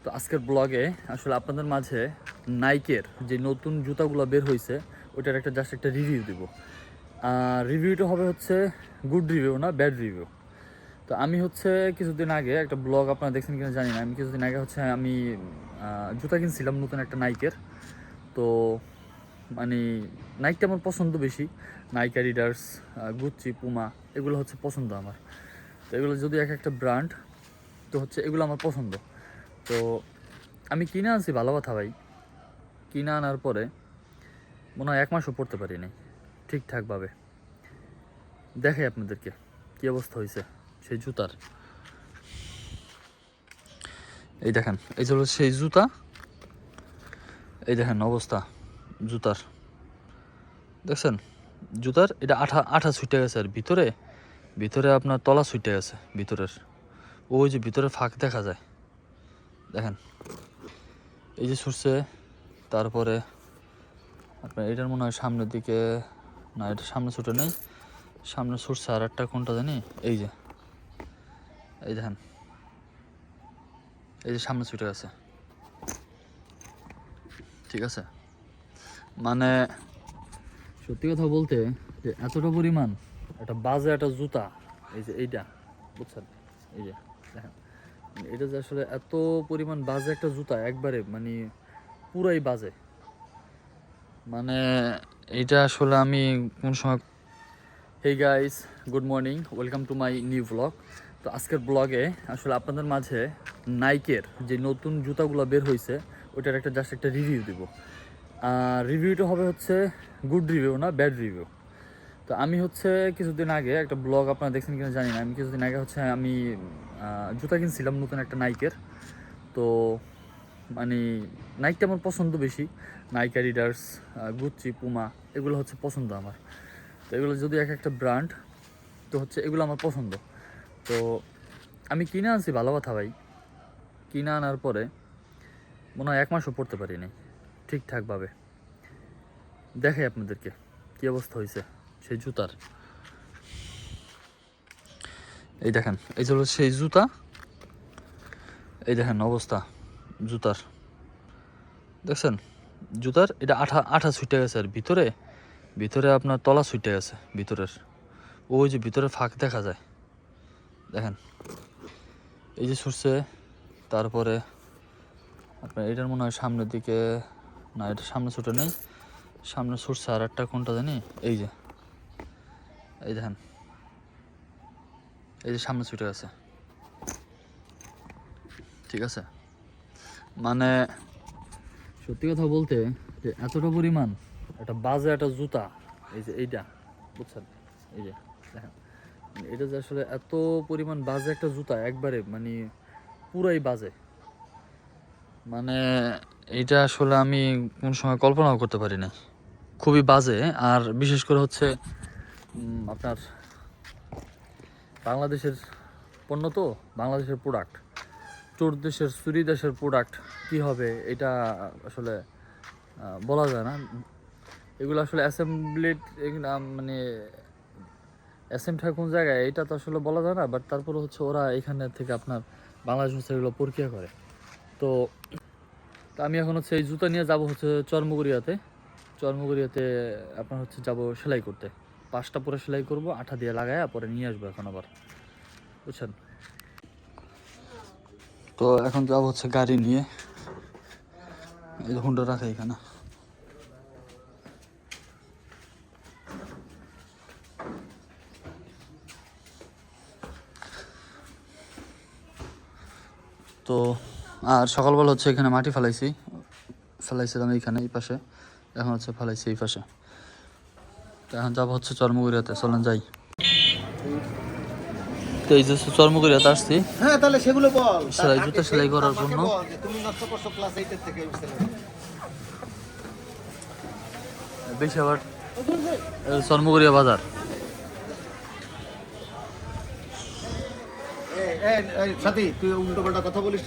তো আজকের ব্লগে আসলে আপনাদের মাঝে নাইকের যে নতুন জুতাগুলো বের হয়েছে ওটার জাস্ট একটা রিভিউ দিব। রিভিউটা হবে হচ্ছে গুড রিভিউ না ব্যাড রিভিউ। তো আমি হচ্ছে কিছুদিন আগে একটা ব্লগ আপনারা দেখছেন কিনা জানি না, আমি কিছুদিন আগে হচ্ছে আমি জুতা কিনছিলাম নতুন একটা নাইকের। তো মানে নাইকটা আমার পছন্দ বেশি, নাইক, অ্যাডিডাস, গুচি, পুমা এগুলো হচ্ছে পছন্দ আমার। তো এগুলো যদি একটা ব্র্যান্ড, তো হচ্ছে এগুলো আমার পছন্দ। তো আমি কিনে আনছি, ভালো কথা ভাই। কিনে আনার পরে মনে হয় 1 মাসও পড়তে পারিনি ঠিকঠাকভাবে। দেখাই আপনাদেরকে কী অবস্থা হয়েছে সেই জুতার। এই দেখেন, এই হলো সেই জুতা। এই দেখেন অবস্থা জুতার, দেখছেন জুতার এটা আঠা আঠা ছুটে গেছে। আর ভিতরে ভিতরে আপনার তলা ছুটে গেছে ভিতরের, ওই যে ভিতরে ফাঁক দেখা যায়, দেখেন এই যে ছুটছে। তারপরে আপনার এটার মনে হয় সামনের দিকে, না এটা সামনে ছুটে নেই, সামনে ছুটছে আর একটা কোনটা জানি, এই যে এই দেখেন এই যে সামনে ছুটে গেছে, ঠিক আছে। মানে সত্যি কথা বলতে যে এতটা পরিমাণ একটা বাজে একটা জুতা, এই যে এইটা বুঝছেন, এই যে দেখেন এটা যে আসলে এত পরিমাণ বাজে একটা জুতা, একবারে মানে পুরাই বাজে। মানে এটা আসলে আমি কোন সময়। Hey guys, good morning, welcome to my new blog. তো আজকের ব্লগে আসলে আপনাদের মাঝে নাইকের যে নতুন জুতাগুলো বের হয়েছে ওটার জাস্ট একটা রিভিউ দিব। রিভিউটা হবে হচ্ছে গুড রিভিউ না ব্যাড রিভিউ। তো আমি হচ্ছে কিছুদিন আগে একটা ব্লগ আপনারা দেখছেন কিনা জানি না, আমি কিছুদিন আগে হচ্ছে আমি জুতা কিনছিলাম নতুন একটা নাইকের। তো মানে নাইকটা আমার পছন্দ বেশি, নাইক, অ্যাডিডাস, গুচি, পুমা এগুলো হচ্ছে পছন্দ আমার। তো এগুলো যদি একটা ব্র্যান্ড, তো হচ্ছে এগুলো আমার পছন্দ। তো আমি কিনে আনছি, ভালো কথা ভাই। কিনে আনার পরে মনে হয় 1 মাসও পড়তে পারিনি ঠিকঠাকভাবে। দেখাই আপনাদেরকে কী অবস্থা হয়েছে সেই জুতার। এই দেখেন, এই হলো সেই জুতা। এই দেখেন অবস্থা জুতার, দেখছেন জুতার এটা আঠা আঠা ছুটে গেছে। আর ভিতরে ভিতরে আপনার তলা ছুটে গেছে ভিতরের, ওই যে ভিতরে ফাঁক দেখা যায়, দেখেন এই যে ছুটছে। তারপরে আপনার এটার মনে হয় সামনের দিকে, না এটা সামনে ছুটে নেই, সামনে ছুটছে আর একটা কোনটা জানি, এই যে এই দেখেন এই যে সামনে ছুটে গেছে, ঠিক আছে। মানে সত্যি কথা বলতে যে এতটা পরিমাণ একটা বাজে একটা জুতা, এই যে এইটা বুঝছেন, এই যে দেখেন এটা যে আসলে এত পরিমাণ বাজে একটা জুতা, একবারে মানে পুরাই বাজে। মানে এটা আসলে আমি কোন সময় কল্পনাও করতে পারি না, খুবই বাজে। আর বিশেষ করে হচ্ছে আপনার বাংলাদেশের পণ্য, তো বাংলাদেশের প্রোডাক্ট, চোর দেশের চুরি দেশের প্রোডাক্ট কী হবে এটা আসলে বলা যায় না। এগুলো আসলে অ্যাসেম্বলিড, মানে অ্যাসেম্বলি কোন জায়গায় এটা তো আসলে বলা যায় না। বাট তারপরে হচ্ছে ওরা এখানে থেকে আপনার বাংলাদেশ হচ্ছে এগুলো প্রক্রিয়া করে। তো আমি এখন হচ্ছে এই জুতা নিয়ে যাব হচ্ছে চর্মগুড়িয়াতে। চর্মগুড়িয়াতে আপনার হচ্ছে যাব সেলাই করতে, 5টা পরে সেলাই করব, আঠা দিয়ে লাগায় পরে নিয়ে আসবো এখন আবার, বুঝছেন। তো এখন যাব হচ্ছে গাড়ি নিয়ে, এই হুন্ডা রাখা এখানে। তো আর সকালবেলা হচ্ছে এখানে মাটি ফেলাইছিলাম এইখানে এই পাশে, এখন হচ্ছে ফেলাইছি এই পাশে। তো এখন যাবো হচ্ছে চর্মগুড়িয়াতে, চলেন যাই। তো এই যে চর্মগুড়িয়াতে আসছি, হ্যাঁ তাহলে সেগুলো বল, সেলাই জুতা সেলাই করার জন্য। তুমি নষ্ট করছো ক্লাস 8 এর থেকে বেশি আবার চর্মগুড়িয়া বাজার। এই সাথী তুই উল্টো পাল্টা কথা বলিস।